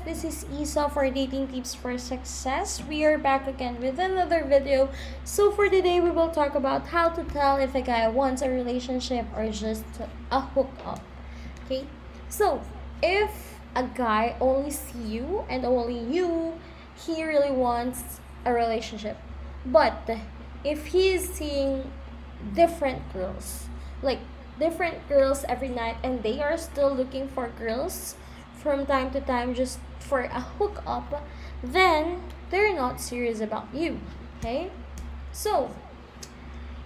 this is Isa for Dating Tips for Success. We are back again with another video. So for today, we will talk about how to tell if a guy wants a relationship or just a hookup. Okay, so if a guy only see you and only you, he really wants a relationship. But if he is seeing different girls, like different girls every night, and they are still looking for girls from time to time just for a hookup, then they're not serious about you. Okay, so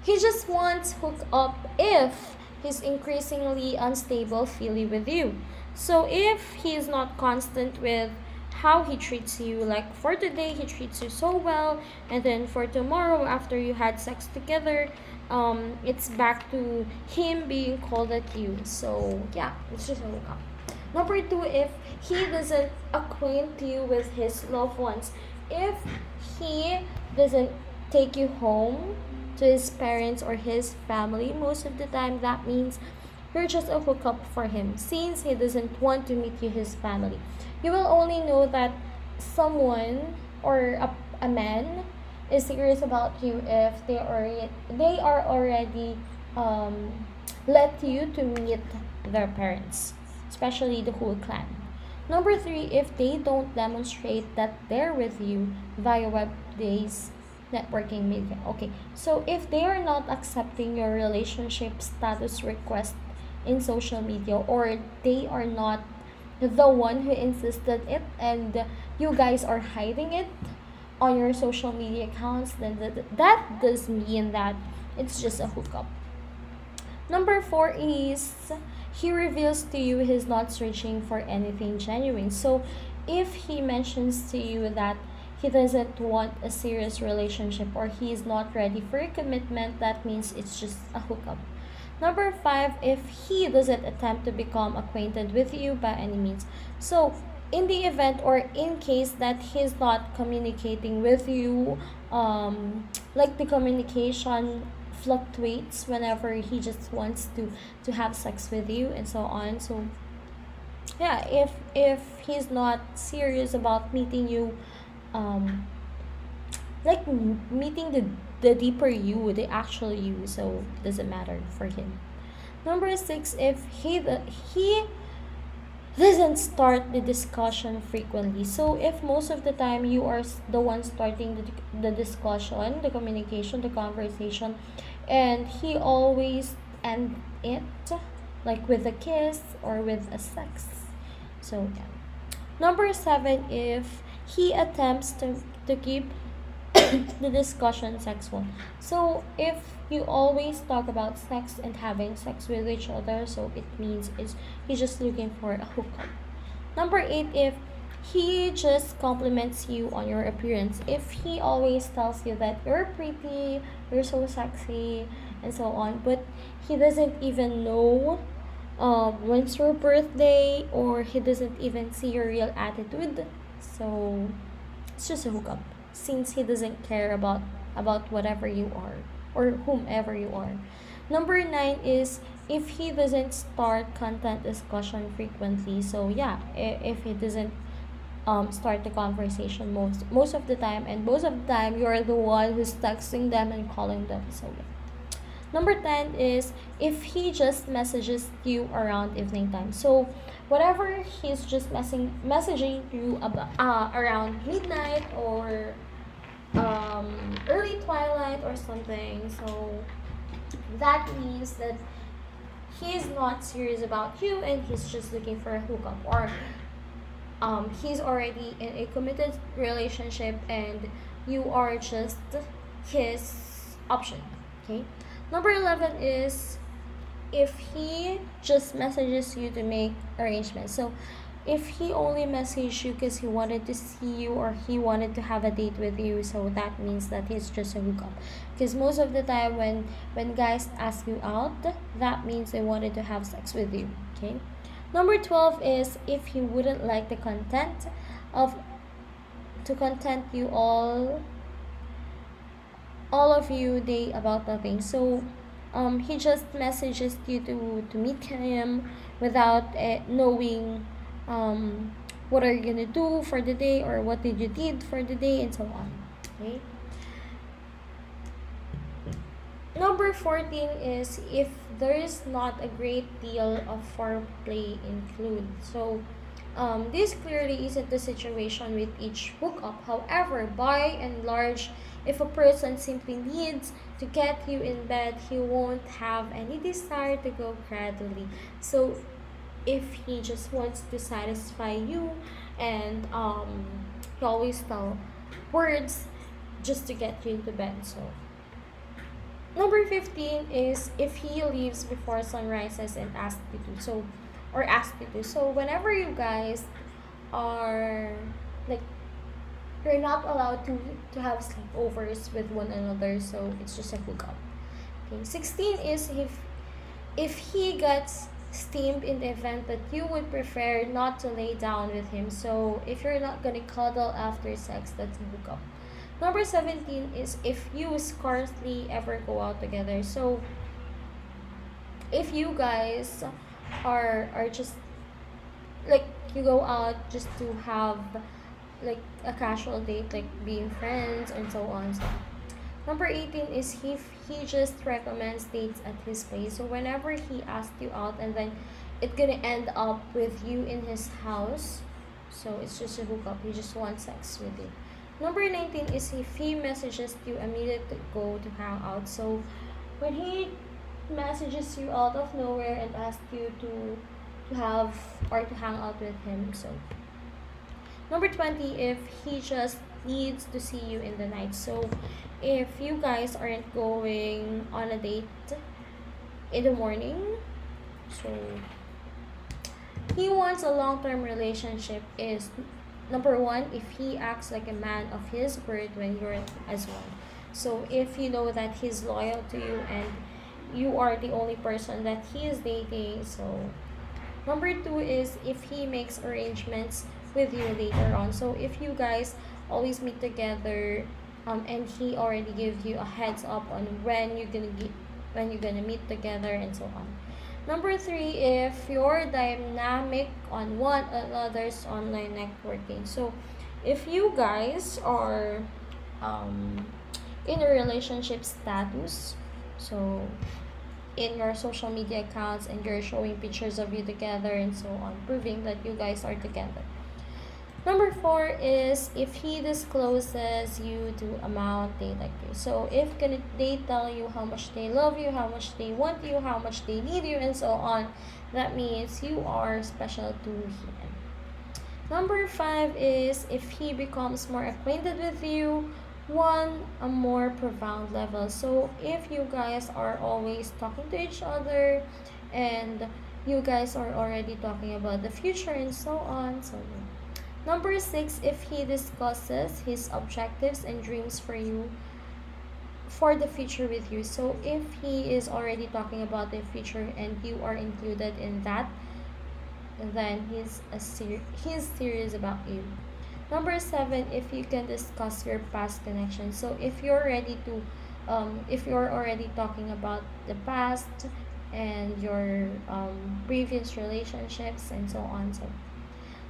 he just wants hookup if he's increasingly unstable feeling with you. So if he is not constant with how he treats you, like for today he treats you so well, and then for tomorrow after you had sex together, it's back to him being cold at you. So yeah, it's just a hookup. Number two, if he doesn't acquaint you with his loved ones, if he doesn't take you home to his parents or his family, most of the time that means you're just a hookup for him, since he doesn't want to meet you his family. You will only know that someone or a man is serious about you if they are already let you to meet their parents, especially the whole clan. Number three, if they don't demonstrate that they're with you via web days, networking media. Okay, so if they are not accepting your relationship status request in social media, or they are not the one who insisted it and you guys are hiding it on your social media accounts, then that does mean that it's just a hookup. Number four is he reveals to you he's not searching for anything genuine. So if he mentions to you that he doesn't want a serious relationship or he is not ready for a commitment, that means it's just a hookup. Number five, if he doesn't attempt to become acquainted with you by any means. So in the event or in case that he's not communicating with you, like the communication fluctuates whenever he just wants to have sex with you and so on. So yeah, if he's not serious about meeting you, um like meeting the deeper you, the actual you, so doesn't matter for him. Number six, if he doesn't start the discussion frequently. So if most of the time you are the one starting the discussion, the communication, the conversation, and he always end it like with a kiss or with a sex. So yeah. Number seven, if he attempts to keep the discussion sexual. So if you always talk about sex and having sex with each other, so it means is he's just looking for a hookup. Number eight, if he just compliments you on your appearance, if he always tells you that you're pretty, you're so sexy, and so on, but he doesn't even know when's your birthday, or he doesn't even see your real attitude, so it's just a hookup, since he doesn't care about whatever you are or whomever you are. Number nine is if he doesn't start content discussion frequently. So yeah, if he doesn't start the conversation most of the time, and most of the time you're the one who's texting them and calling them. So yeah. Number 10 is if he just messages you around evening time. So whatever he's just messaging you about around midnight or early twilight or something, so that means that he is not serious about you and he's just looking for a hookup, or he's already in a committed relationship and you are just his option. Okay. Number 11 is if he just messages you to make arrangements. So if he only messaged you because he wanted to see you or he wanted to have a date with you, so that means that he's just a hookup. Because most of the time when guys ask you out, that means they wanted to have sex with you. Okay. Number 12 is if he wouldn't like the content of to content you all of you day about nothing. So he just messages you to meet him without knowing um what are you gonna do for the day, or what did you did for the day, and so on. Okay. Number 14 is if there is not a great deal of foreplay included. So this clearly isn't the situation with each hookup. However, by and large, if a person simply needs to get you in bed, he won't have any desire to go gradually. So if he just wants to satisfy you, and he always tell words just to get you into bed. So number 15 is if he leaves before sun rises and asks you to. So, or ask you to. So, whenever you guys are like, you're not allowed to have sleepovers with one another. So, it's just a hookup. Okay. 16 is if he gets steamed in the event that you would prefer not to lay down with him. So, if you're not gonna cuddle after sex, that's a hookup. Number 17 is if you scarcely ever go out together. So if you guys are just like, you go out just to have like a casual date, like being friends and so on. So number 18 is if he just recommends dates at his place. So whenever he asks you out and then it's gonna end up with you in his house, so it's just a hookup. He just wants sex with you. Number 19 is if he messages you immediately go to hang out. So when he messages you out of nowhere and asks you to have or to hang out with him. So number 20, if he just needs to see you in the night. So if you guys aren't going on a date in the morning, so he wants a long-term relationship is number 1, if he acts like a man of his word when you're as well. So if you know that he's loyal to you and you are the only person that he is dating. So number 2 is if he makes arrangements with you later on. So if you guys always meet together, and he already gives you a heads up on when you're gonna meet together and so on. Number 3, if you're dynamic on one another's online networking. So if you guys are in a relationship status, so in your social media accounts and you're showing pictures of you together and so on, proving that you guys are together. Number 4 is if he discloses you to amount they like you. So if they tell you how much they love you, how much they want you, how much they need you, and so on, that means you are special to him. Number 5 is if he becomes more acquainted with you on a more profound level. So if you guys are always talking to each other and you guys are already talking about the future and so on. So number 6, if he discusses his objectives and dreams for you for the future with you. So if he is already talking about the future and you are included in that, then he's serious about you. Number 7, if you can discuss your past connections. So if you're ready to if you're already talking about the past and your previous relationships and so on. So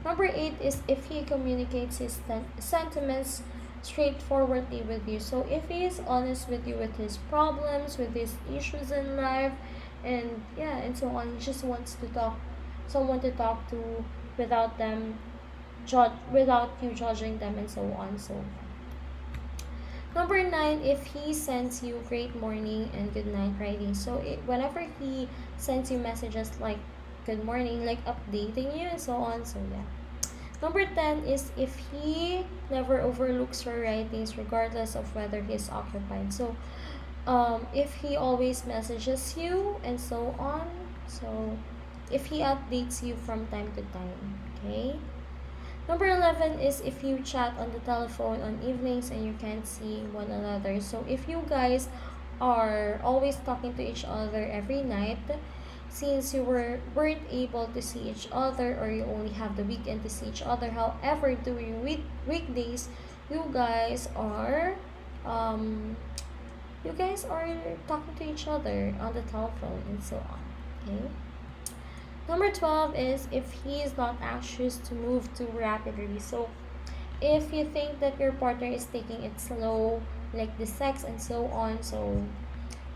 number 8 is if he communicates his sentiments straightforwardly with you. So if he is honest with you with his problems, with his issues in life, and yeah, and so on, he just wants to talk, someone to talk to without without you judging them and so on. So number 9, if he sends you great morning and good night writing. So whenever he sends you messages like good morning, like updating you and so on. So yeah. Number 10 is if he never overlooks your writings regardless of whether he's occupied. So if he always messages you and so on. So if he updates you from time to time. Okay. Number 11 is if you chat on the telephone on evenings and you can't see one another. So if you guys are always talking to each other every night, since you weren't able to see each other, or you only have the weekend to see each other, however during weekdays you guys are talking to each other on the telephone and so on. Okay. Number 12 is if he is not anxious to move too rapidly. So if you think that your partner is taking it slow, like the sex and so on, so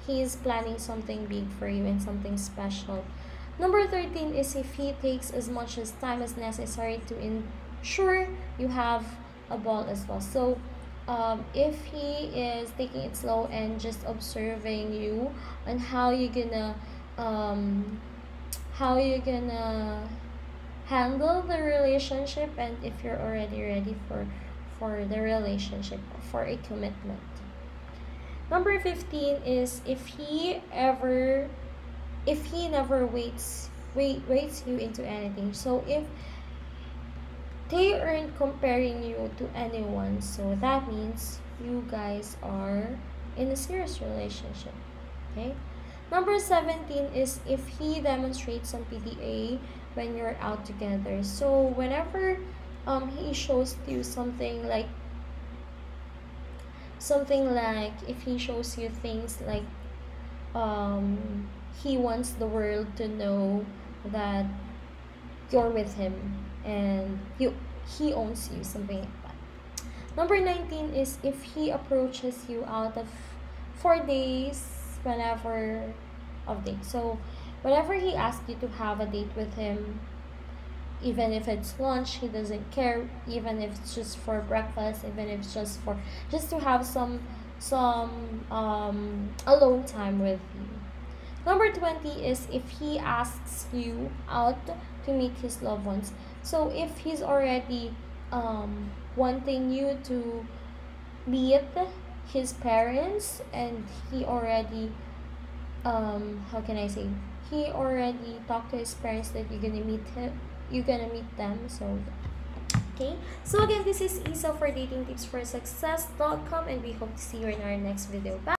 he is planning something big for you and something special. Number 13 is if he takes as much as time as necessary to ensure you have a ball as well. So if he is taking it slow and just observing you on um, how you gonna handle the relationship, and if you're already ready for the relationship, for a commitment. Number 15 is if he never waits you into anything. So if they aren't comparing you to anyone, so that means you guys are in a serious relationship. Okay? Number 17 is if he demonstrates some PDA when you're out together. So whenever he shows you something like if he shows you things like he wants the world to know that you're with him and he owns you, something like that. Number 19 is if he approaches you out of 4 days, whenever of date. So whenever he asks you to have a date with him, even if it's lunch, he doesn't care. Even if it's just for breakfast, even if it's just to have some alone time with you. Number 20 is if he asks you out to meet his loved ones. So if he's already wanting you to meet his parents, and he already how can I say, he already talked to his parents that you're gonna meet them. So okay, so again, this is Isa for datingtipsforsuccess.com, and we hope to see you in our next video. Bye.